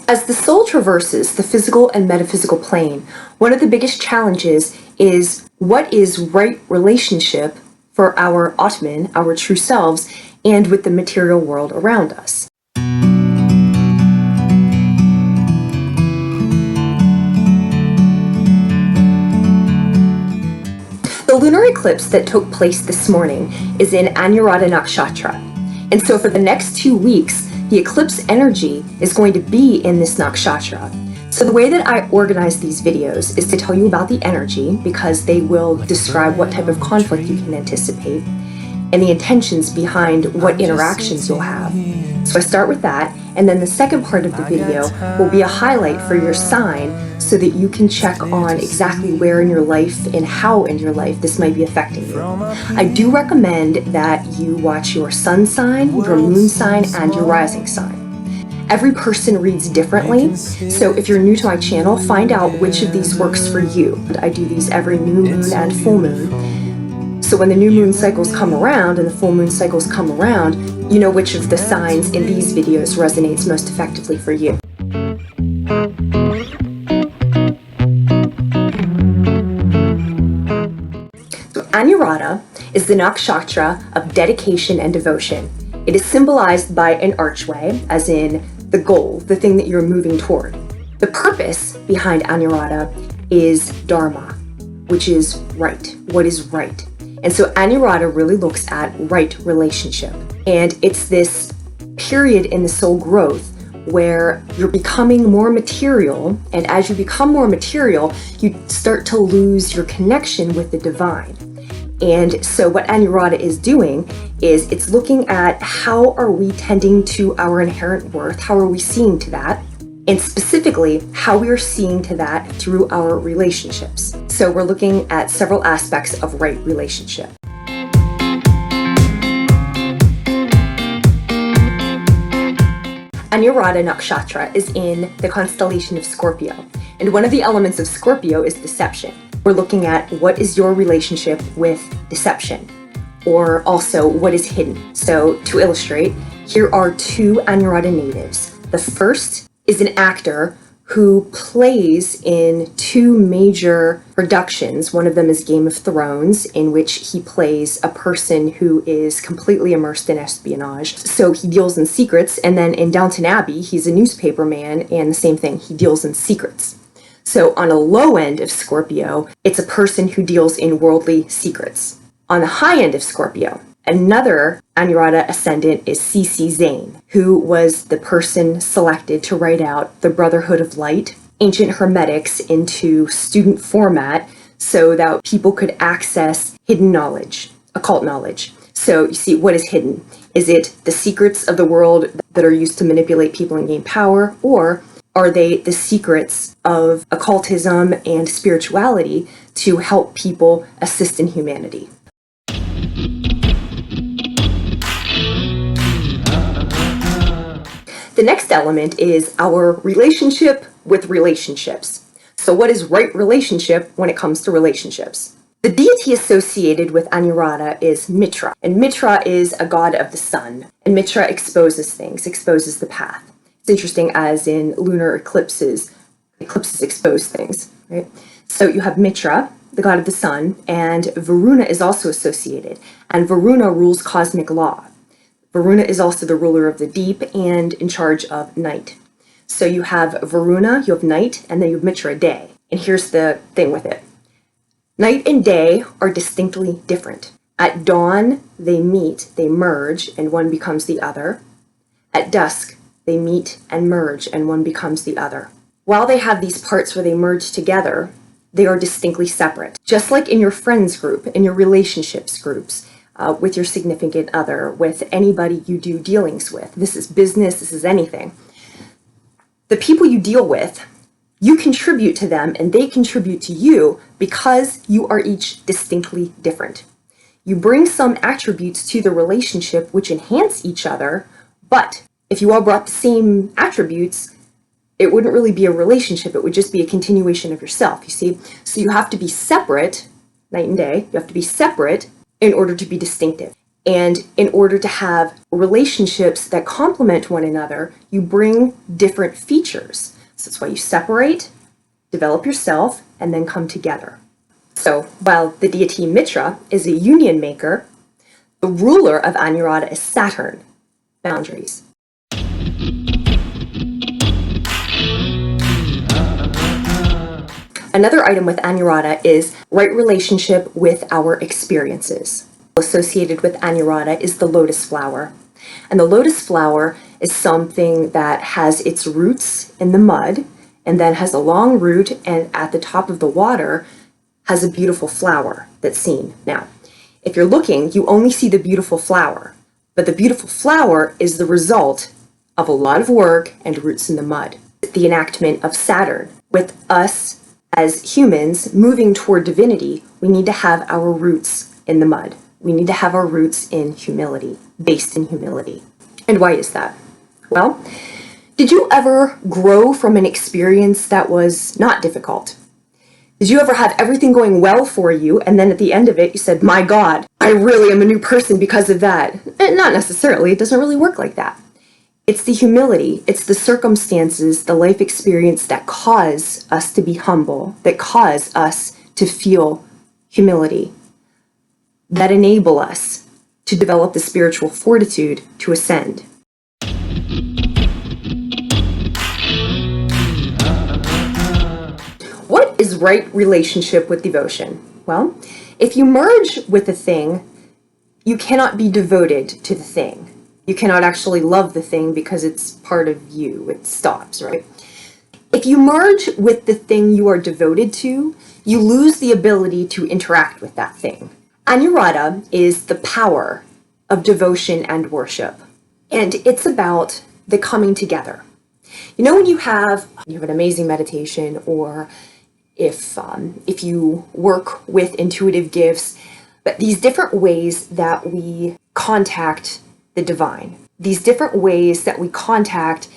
As the soul traverses the physical and metaphysical plane, one of the biggest challenges is what is right relationship for our Atman, our true selves, and with the material world around us. The lunar eclipse that took place this morning is in Anuradha Nakshatra. And so for the next 2 weeks, the eclipse energy is going to be in this nakshatra. So the way that I organize these videos is to tell you about the energy, because they will describe what type of conflict you can anticipate and the intentions behind what interactions you'll have. So I start with that, and then the second part of the video will be a highlight for your sign so that you can check on exactly where in your life and how in your life this might be affecting you. I do recommend that you watch your sun sign, your moon sign, and your rising sign. Every person reads differently, so if you're new to my channel, find out which of these works for you. I do these every new moon and full moon. So when the new moon cycles come around and the full moon cycles come around, you know which of the signs in these videos resonates most effectively for you. So Anuradha is the nakshatra of dedication and devotion. It is symbolized by an archway, as in the goal, the thing that you're moving toward. The purpose behind Anuradha is dharma, which is right, what is right. And so Anuradha really looks at right relationship. And it's this period in the soul growth where you're becoming more material. And as you become more material, you start to lose your connection with the divine. And so what Anuradha is doing is it's looking at how are we tending to our inherent worth? How are we seeing to that? And specifically, how we are seeing to that through our relationships. So we're looking at several aspects of right relationship. Anuradha Nakshatra is in the constellation of Scorpio. And one of the elements of Scorpio is deception. We're looking at what is your relationship with deception, or also what is hidden. So to illustrate, here are 2 Anuradha natives. The first is an actor who plays in 2 major productions. One of them is Game of Thrones, in which he plays a person who is completely immersed in espionage. So he deals in secrets, and then in Downton Abbey, he's a newspaper man, and the same thing, he deals in secrets. So on a low end of Scorpio, it's a person who deals in worldly secrets. On the high end of Scorpio, another Anuradha ascendant is C.C. Zane, who was the person selected to write out the Brotherhood of Light, ancient hermetics into student format so that people could access hidden knowledge, occult knowledge. So you see, what is hidden? Is it the secrets of the world that are used to manipulate people and gain power, or are they the secrets of occultism and spirituality to help people assist in humanity? The next element is our relationship with relationships. So what is right relationship when it comes to relationships? The deity associated with Anuradha is Mitra, and Mitra is a god of the sun, and Mitra exposes things, exposes the path. It's interesting, as in lunar eclipses expose things, right? So you have Mitra, the god of the sun, and Varuna is also associated, and Varuna rules cosmic law. Varuna is also the ruler of the deep and in charge of night. So you have Varuna, you have night, and then you have Mitra, day. And here's the thing with it. Night and day are distinctly different. At dawn, they meet, they merge, and one becomes the other. At dusk, they meet and merge, and one becomes the other. While they have these parts where they merge together, they are distinctly separate. Just like in your friends group, in your relationships groups, with your significant other, with anybody you do dealings with. This is business, this is anything. The people you deal with, you contribute to them and they contribute to you because you are each distinctly different. You bring some attributes to the relationship which enhance each other, but if you all brought the same attributes, it wouldn't really be a relationship, it would just be a continuation of yourself, you see? So you have to be separate, night and day, you have to be separate in order to be distinctive. And in order to have relationships that complement one another, you bring different features. So that's why you separate, develop yourself, and then come together. So while the deity Mitra is a union maker, the ruler of Anuradha is Saturn, boundaries. Another item with Anuradha is right relationship with our experiences. Associated with Anuradha is the lotus flower. And the lotus flower is something that has its roots in the mud and then has a long root, and at the top of the water has a beautiful flower that's seen. Now, if you're looking, you only see the beautiful flower, but the beautiful flower is the result of a lot of work and roots in the mud. The enactment of Saturn. With us as humans moving toward divinity, we need to have our roots in the mud. We need to have our roots in humility, based in humility. And why is that? Well, did you ever grow from an experience that was not difficult? Did you ever have everything going well for you, and then at the end of it, you said, my God, I really am a new person because of that? Not necessarily. It doesn't really work like that. It's the humility, it's the circumstances, the life experience that cause us to be humble, that cause us to feel humility, that enable us to develop the spiritual fortitude to ascend. What is right relationship with devotion? Well, if you merge with a thing, you cannot be devoted to the thing. You cannot actually love the thing because it's part of you. It stops, right? If you merge with the thing you are devoted to, you lose the ability to interact with that thing. Anuradha is the power of devotion and worship, and it's about the coming together. You know, when you have an amazing meditation, or if you work with intuitive gifts, but these different ways that we contact the divine, these different ways that we contact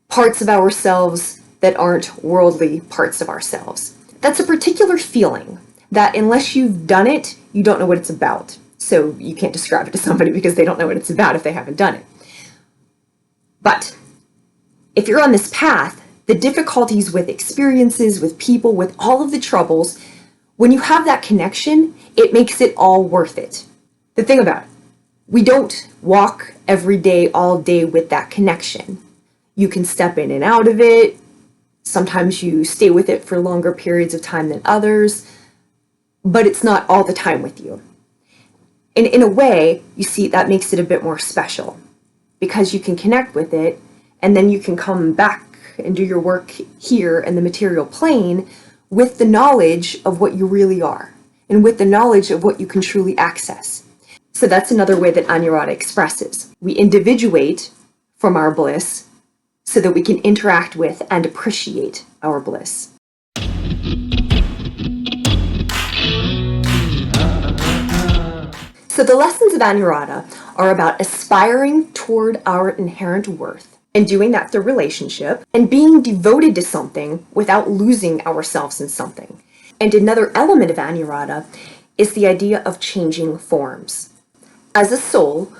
parts of ourselves that aren't worldly parts of ourselves. That's a particular feeling that unless you've done it, you don't know what it's about. So you can't describe it to somebody because they don't know what it's about if they haven't done it. But if you're on this path, the difficulties with experiences, with people, with all of the troubles, when you have that connection, it makes it all worth it. The thing about it, we don't walk every day, all day with that connection. You can step in and out of it. Sometimes you stay with it for longer periods of time than others, but it's not all the time with you. And in a way, you see, that makes it a bit more special because you can connect with it, and then you can come back and do your work here in the material plane with the knowledge of what you really are and with the knowledge of what you can truly access. So that's another way that Anuradha expresses. We individuate from our bliss so that we can interact with and appreciate our bliss. So the lessons of Anuradha are about aspiring toward our inherent worth and doing that through relationship and being devoted to something without losing ourselves in something. And another element of Anuradha is the idea of changing forms. As a soul,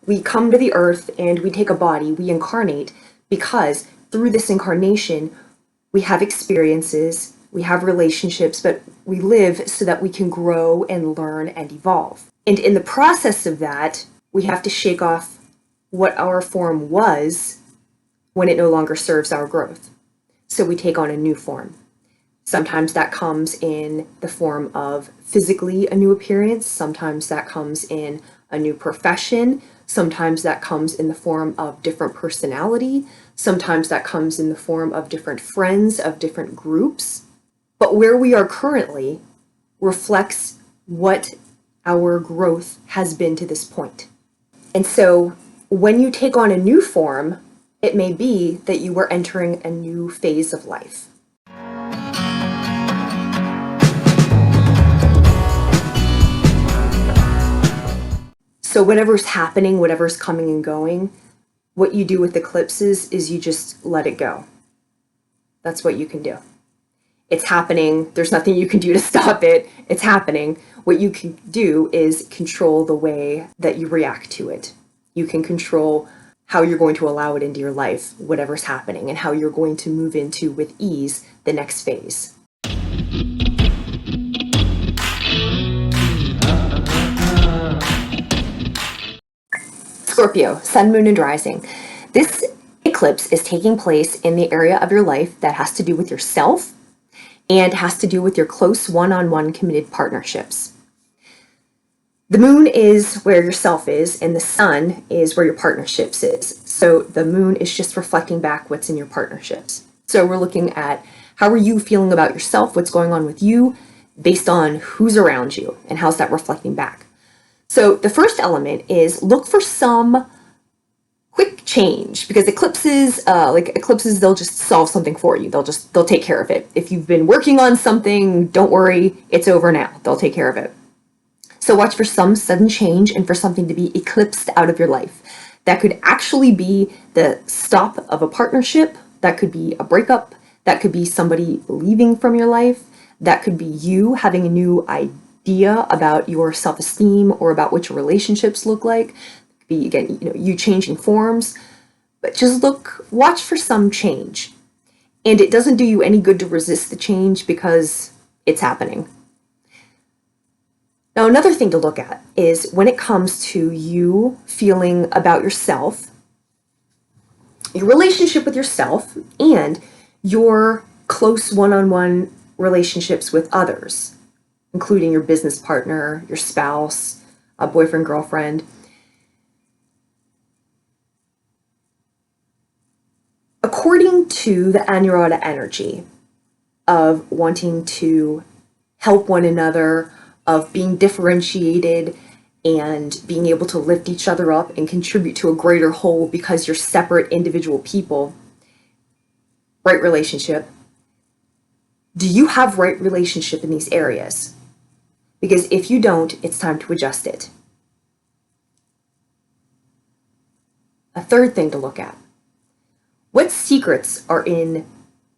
we come to the earth and we take a body, we incarnate, because through this incarnation, we have experiences, we have relationships, but we live so that we can grow and learn and evolve. And in the process of that, we have to shake off what our form was when it no longer serves our growth. So we take on a new form. Sometimes that comes in the form of physically a new appearance. Sometimes that comes in a new profession. Sometimes that comes in the form of different personality. Sometimes that comes in the form of different friends, of different groups. But where we are currently reflects what our growth has been to this point. And so when you take on a new form, it may be that you are entering a new phase of life. So whatever's happening, whatever's coming and going, what you do with eclipses is you just let it go. That's what you can do. It's happening. There's nothing you can do to stop it. It's happening. What you can do is control the way that you react to it. You can control how you're going to allow it into your life, whatever's happening, and how you're going to move into, with ease, the next phase. Scorpio, Sun, Moon, and Rising. This eclipse is taking place in the area of your life that has to do with yourself and has to do with your close one-on-one committed partnerships. The moon is where yourself is, and the sun is where your partnerships is. So the moon is just reflecting back what's in your partnerships. So we're looking at how are you feeling about yourself, what's going on with you, based on who's around you, and how's that reflecting back. So the first element is look for some quick change, because eclipses, they'll just solve something for you. They'll take care of it. If you've been working on something, don't worry, it's over now. They'll take care of it. So watch for some sudden change and for something to be eclipsed out of your life. That could actually be the stop of a partnership. That could be a breakup. That could be somebody leaving from your life. That could be you having a new idea about your self-esteem or about what your relationships look like. It could be, again, you changing forms. But just watch for some change. And it doesn't do you any good to resist the change because it's happening. Now, another thing to look at is when it comes to you feeling about yourself, your relationship with yourself, and your close one-on-one relationships with others, including your business partner, your spouse, a boyfriend, girlfriend. According to the Anuradha energy of wanting to help one another, of being differentiated and being able to lift each other up and contribute to a greater whole because you're separate individual people, right relationship. Do you have right relationship in these areas? Because if you don't, it's time to adjust it. A third thing to look at. What secrets are in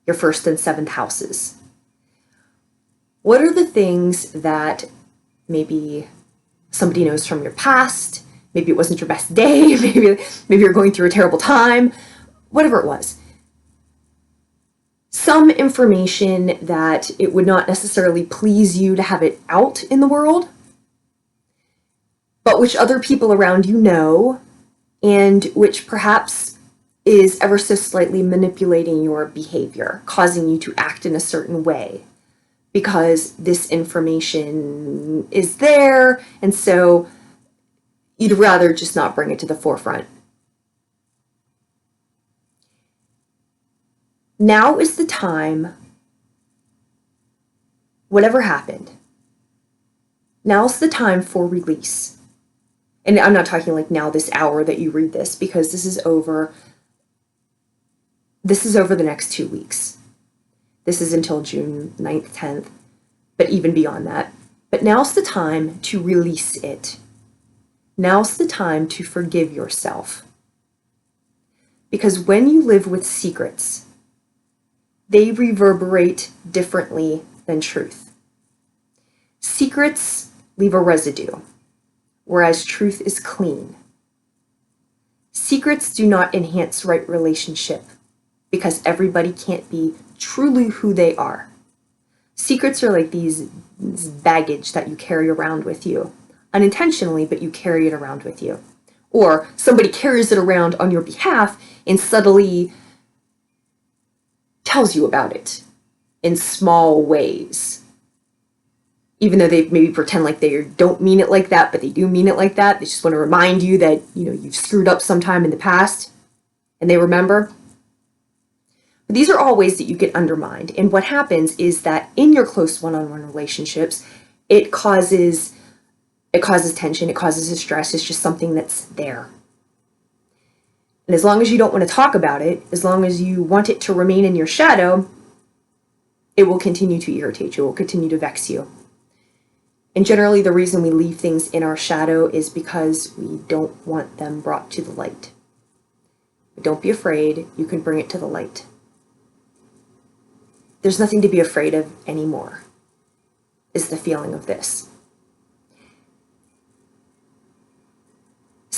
your first and seventh houses? What are the things that maybe somebody knows from your past? Maybe it wasn't your best day. Maybe you're going through a terrible time. Whatever it was. Some information that it would not necessarily please you to have it out in the world, but which other people around you know, and which perhaps is ever so slightly manipulating your behavior, causing you to act in a certain way, because this information is there, and so you'd rather just not bring it to the forefront. Now is the time, whatever happened, now's the time for release. And I'm not talking like now, this hour that you read this, because this is over the next 2 weeks. This is until June 9th, 10th, but even beyond that. But now's the time to release it. Now's the time to forgive yourself. Because when you live with secrets, they reverberate differently than truth. Secrets leave a residue, whereas truth is clean. Secrets do not enhance right relationship, because everybody can't be truly who they are. Secrets are like these baggage that you carry around with you, unintentionally, but you carry it around with you. Or somebody carries it around on your behalf and subtly tells you about it in small ways. Even though they maybe pretend like they don't mean it like that, but they do mean it like that. They just want to remind you that, you've screwed up sometime in the past, and they remember. But these are all ways that you get undermined. And what happens is that in your close one-on-one relationships, it causes tension, it causes stress. It's just something that's there. And as long as you don't want to talk about it, as long as you want it to remain in your shadow, it will continue to irritate you, it will continue to vex you. And generally the reason we leave things in our shadow is because we don't want them brought to the light. But don't be afraid, you can bring it to the light. There's nothing to be afraid of anymore, is the feeling of this.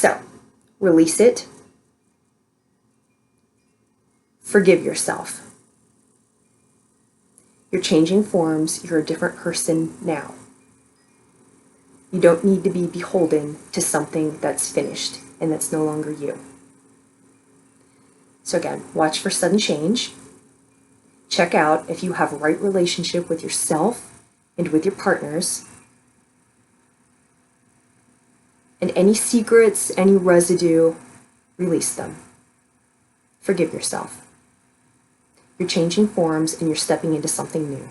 So, release it. Forgive yourself. You're changing forms. You're a different person now. You don't need to be beholden to something that's finished and that's no longer you. So again, watch for sudden change. Check out if you have a right relationship with yourself and with your partners. And any secrets, any residue, release them. Forgive yourself. You're changing forms and you're stepping into something new.